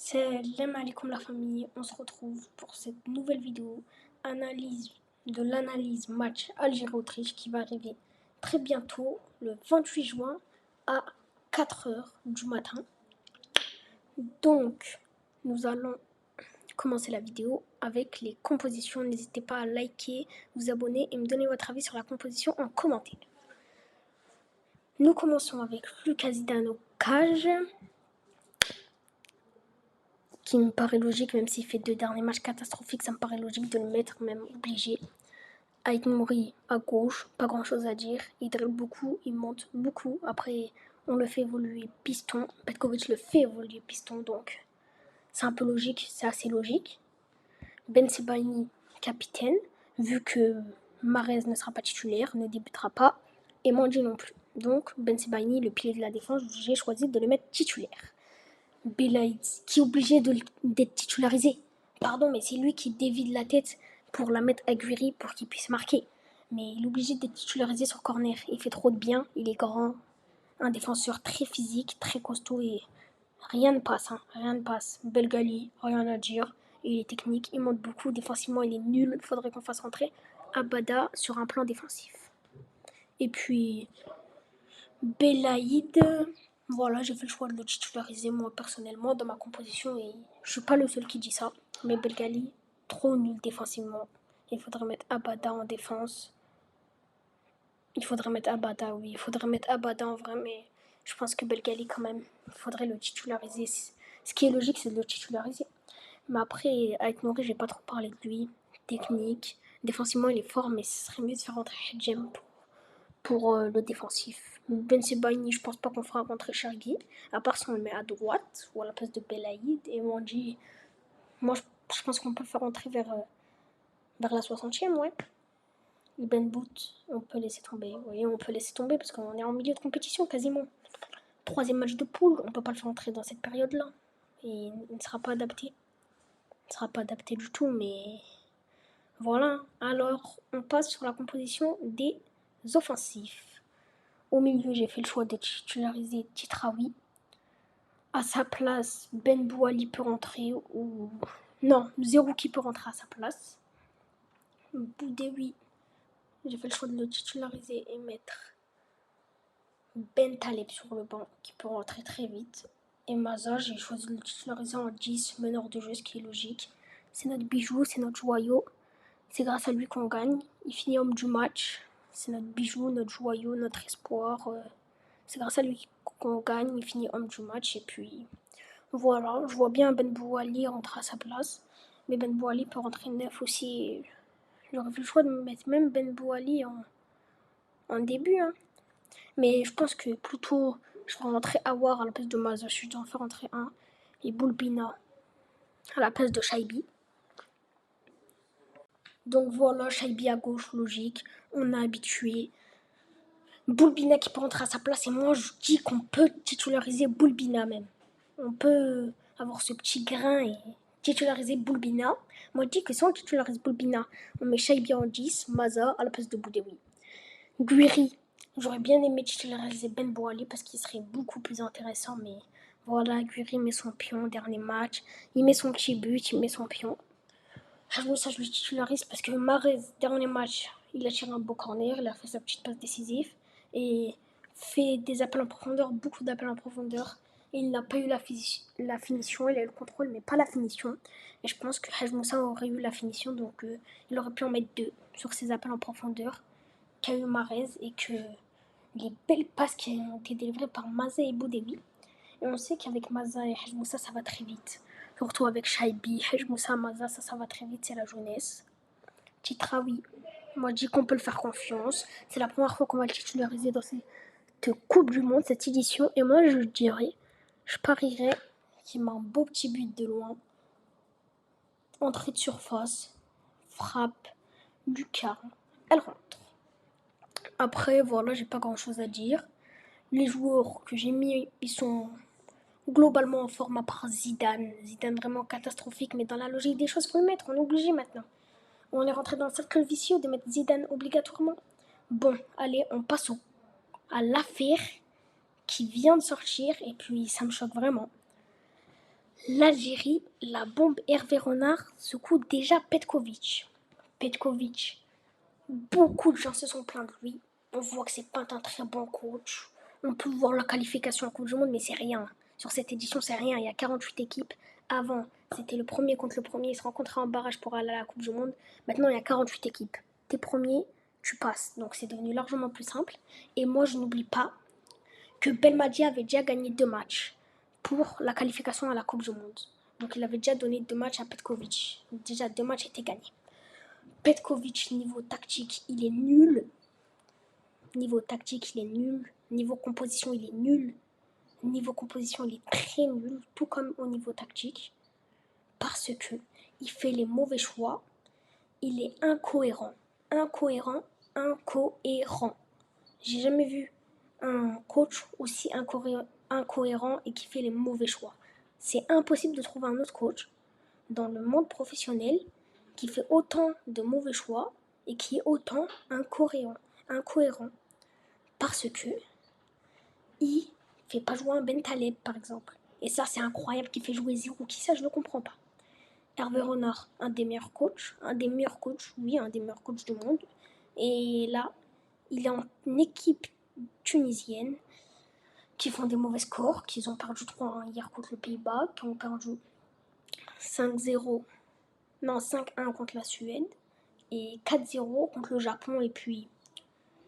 Salam alaikum la famille, on se retrouve pour cette nouvelle vidéo, l'analyse match Algérie-Autriche qui va arriver très bientôt, le 28 juin à 4h du matin. Donc, nous allons commencer la vidéo avec les compositions. N'hésitez pas à liker, vous abonner et me donner votre avis sur la composition en commentaire. Nous commençons avec Lucas Zidane au cage, qui me paraît logique, même s'il fait 2 derniers matchs catastrophiques, ça me paraît logique de le mettre, même obligé. Aït Nouri à gauche, pas grand chose à dire, il dribble beaucoup, il monte beaucoup, après on le fait évoluer piston, Petkovic le fait évoluer piston, donc c'est un peu logique, c'est assez logique. Ben Sebaini, capitaine, vu que Mahrez ne sera pas titulaire, ne débutera pas, et Mandji non plus. Donc Ben Sebaini, le pilier de la défense, j'ai choisi de le mettre titulaire. Belaïd, qui est obligé d'être titularisé. Pardon, mais c'est lui qui dévide la tête pour la mettre à Guiri pour qu'il puisse marquer. Mais il est obligé d'être titularisé sur corner. Il fait trop de bien, il est grand, un défenseur très physique, très costaud et rien ne passe. Rien ne passe. Belgali, rien à dire. Il est technique, il monte beaucoup. Défensivement, il est nul. Il faudrait qu'on fasse rentrer Abada sur un plan défensif. Et puis, Belaïd, voilà, j'ai fait le choix de le titulariser moi personnellement dans ma composition et je suis pas le seul qui dit ça. Mais Belgali, trop nul défensivement. Il faudrait mettre Abada en défense. Il faudrait mettre Abada, oui. Il faudrait mettre Abada en vrai, mais je pense que Belgali quand même, il faudrait le titulariser. Ce qui est logique, c'est de le titulariser. Mais après, avec Nouri, j'ai pas trop parlé de lui. Technique. Défensivement, il est fort, mais ce serait mieux de faire rentrer Hedjem pour le défensif. Ben Sebaini, je pense pas qu'on fera rentrer Chergui, à part si on le met à droite ou à la place de Belaïd. Et Mandji, moi je pense qu'on peut le faire rentrer vers la 60e, ouais. Et Ben Bout, on peut laisser tomber. Oui, on peut laisser tomber parce qu'on est en milieu de compétition quasiment. 3e match de poule, on peut pas le faire rentrer dans cette période-là. Et il ne sera pas adapté. Il ne sera pas adapté du tout, mais voilà. Alors, on passe sur la composition des offensifs. Au milieu, j'ai fait le choix de titulariser Titraoui. À sa place, Ben Bouali peut rentrer ou... Non, Zerouki peut rentrer à sa place. Boudewi, j'ai fait le choix de le titulariser et mettre Ben Taleb sur le banc, qui peut rentrer très vite. Et Maza, j'ai choisi de le titulariser en 10, meneur de jeu, ce qui est logique. C'est notre bijou, c'est notre joyau. C'est grâce à lui qu'on gagne. Il finit homme du match. C'est notre bijou, notre joyau, notre espoir. C'est grâce à lui qu'on gagne. Il finit homme du match. Et puis, voilà. Je vois bien Ben Bouali rentrer à sa place. Mais Ben Bouali peut rentrer neuf aussi. J'aurais fait le choix de mettre même Ben Bouali en début. Mais je pense que plutôt, je ferai rentrer Awar à la place de Maza. Je dois en faire rentrer un. Et Boulbina à la place de Shaibi. Donc voilà, Shaibi à gauche, logique. On a habitué. Boulbina qui peut rentrer à sa place. Et moi, je dis qu'on peut titulariser Boulbina même. On peut avoir ce petit grain et titulariser Boulbina. Moi, je dis que si on titularise Boulbina, on met Shaibi en 10, Maza à la place de Boudewi. Guiri, j'aurais bien aimé titulariser Ben Bouali parce qu'il serait beaucoup plus intéressant. Mais voilà, Guiri met son pion, dernier match. Il met son petit but, il met son pion. Ça, je le titularise parce que Mahrez, dernier match, il a tiré un beau corner, il a fait sa petite passe décisive et fait des appels en profondeur, beaucoup d'appels en profondeur. Et il n'a pas eu la finition, il a eu le contrôle, mais pas la finition. Et je pense que Haj Moussa aurait eu la finition, donc il aurait pu en mettre 2 sur ses appels en profondeur qu'a eu Mahrez et que les belles passes qui ont été délivrées par Maza et Boudewi. Et on sait qu'avec Maza et Haj Moussa, ça va très vite. Surtout avec Shaibi, Haj Moussa, Maza, ça va très vite, c'est la jeunesse. Titraoui, moi je dis qu'on peut le faire confiance. C'est la première fois qu'on va le titulariser dans cette Coupe du Monde, cette édition. Et moi je dirais, je parierais qu'il met un beau petit but de loin. Entrée de surface, frappe, lucarne, elle rentre. Après, voilà, j'ai pas grand chose à dire. Les joueurs que j'ai mis, ils sont globalement en forme à part Zidane. Zidane vraiment catastrophique, mais dans la logique des choses, faut le mettre, on est obligé maintenant. On est rentré dans le cercle vicieux de mettre Zidane obligatoirement. Bon, allez, on passe à l'affaire qui vient de sortir, et puis ça me choque vraiment. L'Algérie, la bombe Hervé Renard secoue déjà Petkovic. Petkovic, beaucoup de gens se sont plaints de lui. On voit que c'est pas un très bon coach. On peut voir la qualification en Coupe du Monde, mais c'est rien. Sur cette édition, c'est rien. Il y a 48 équipes. Avant, c'était le premier contre le premier. Ils se rencontraient en barrage pour aller à la Coupe du Monde. Maintenant, il y a 48 équipes. T'es premier, tu passes. Donc c'est devenu largement plus simple. Et moi, je n'oublie pas que Belmadi avait déjà gagné 2 matchs pour la qualification à la Coupe du Monde. Donc il avait déjà donné 2 matchs à Petkovic. Déjà 2 matchs étaient gagnés. Petkovic, niveau tactique, il est nul. Niveau tactique, il est nul. Niveau composition, il est nul. Niveau composition, il est très nul, tout comme au niveau tactique. Parce que il fait les mauvais choix. Il est incohérent. Incohérent, incohérent. J'ai jamais vu un coach aussi incohérent et qui fait les mauvais choix. C'est impossible de trouver un autre coach dans le monde professionnel qui fait autant de mauvais choix et qui est autant incohérent. Parce que il fait pas jouer un Ben Taleb, par exemple. Et ça, c'est incroyable qu'il fait jouer Zirou. Qui ça, je ne comprends pas. Hervé Renard, un des meilleurs coachs, oui, un des meilleurs coachs du monde. Et là, il est en équipe tunisienne qui font des mauvais scores, qui ont perdu 3-1 hier contre le Pays-Bas, qui ont perdu 5-0, non 5-1 contre la Suède et 4-0 contre le Japon. Et puis,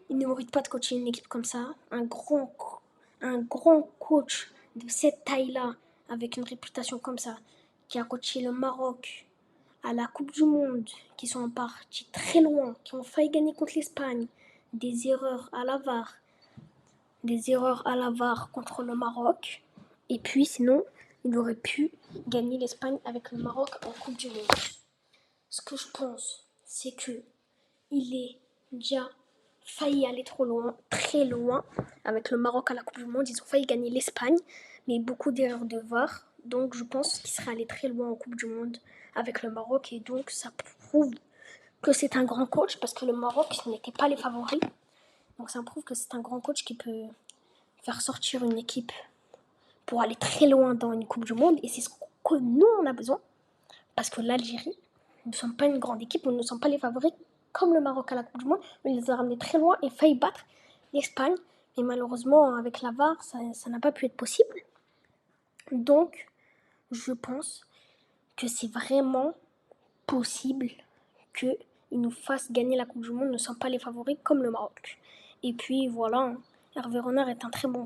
il ne mérite pas de coacher une équipe comme ça. Un grand coach de cette taille-là, avec une réputation comme ça, qui a coaché le Maroc à la Coupe du Monde, qui sont partis très loin, qui ont failli gagner contre l'Espagne, des erreurs à la VAR contre le Maroc. Et puis sinon, il aurait pu gagner l'Espagne avec le Maroc en Coupe du Monde. Ce que je pense, c'est que il est déjà failli aller trop loin, très loin, avec le Maroc à la Coupe du Monde. Ils ont failli gagner l'Espagne, mais beaucoup d'erreurs de VAR. Donc je pense qu'il serait allé très loin en Coupe du Monde avec le Maroc. Et donc ça prouve que c'est un grand coach, parce que le Maroc n'était pas les favoris. Donc ça prouve que c'est un grand coach qui peut faire sortir une équipe pour aller très loin dans une Coupe du Monde. Et c'est ce que nous, on a besoin. Parce que l'Algérie, nous ne sommes pas une grande équipe, nous ne sommes pas les favoris comme le Maroc à la Coupe du Monde. On les a ramenés très loin et failli battre l'Espagne. Mais malheureusement, avec la VAR, ça n'a pas pu être possible. Donc, je pense que c'est vraiment possible qu'ils nous fassent gagner la Coupe du Monde. Nous ne sommes pas les favoris comme le Maroc. Et puis voilà, Hervé Renard est un très bon